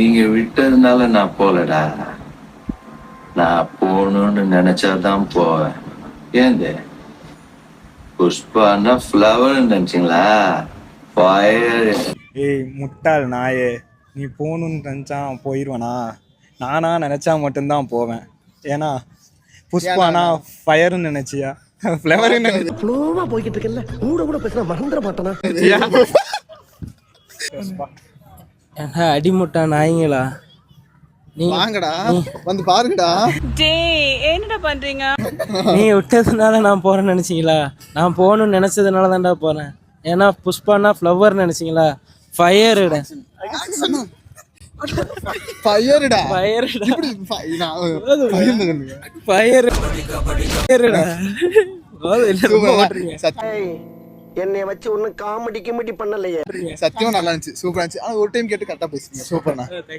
நீங்க விட்டதுனால நான் போலடா. நான் போகணும்னு நினைச்சாதான் போவேன். ஏந்து புஷ்பான்னா ஃப்ளவர் நினைச்சிங்களா? ஃபயர். ஏய் முட்டாள் நாயே, நீ போகணுன்னு நினச்சா போயிடுவேனா? நானா நினச்சா மட்டும்தான் போவேன். ஏன்னா புஷ்பானா ஃபயர்னு நினச்சியா? ஃப்ளவர்னு நினைச்சியா? ஃப்ளோவா போய்கிட்டு இருக்கல, கூட கூட பேசினா மறந்துட மாட்டேனா? அடிமுட்டா நாய்ங்களா நீ வாங்கடா வந்து பாருங்கடா. என்னடா பண்றீங்க? நீ விட்டதுனால நான் போறேன்னு நினைச்சீங்களா? நான் போகணும்னு நினைச்சதுனால தான்டா போறேன். ஏன்னா புஷ்பானா ஃப்ளவர் நினைச்சீங்களா? ஃபயருடா ஃபயர்டா ஃபயருடா இப்படி ஃபயருடா என்னைய வச்சு ஒன்னும் காமெடி கிமெடி பண்ணலையே. சத்தியமா நல்லா இருந்துச்சு, சூப்பரா இருந்துச்சு. ஆனா ஒரு டைம் கேட்டு கரெக்டா பேசுறீங்க. சூப்பர்ண்ணா.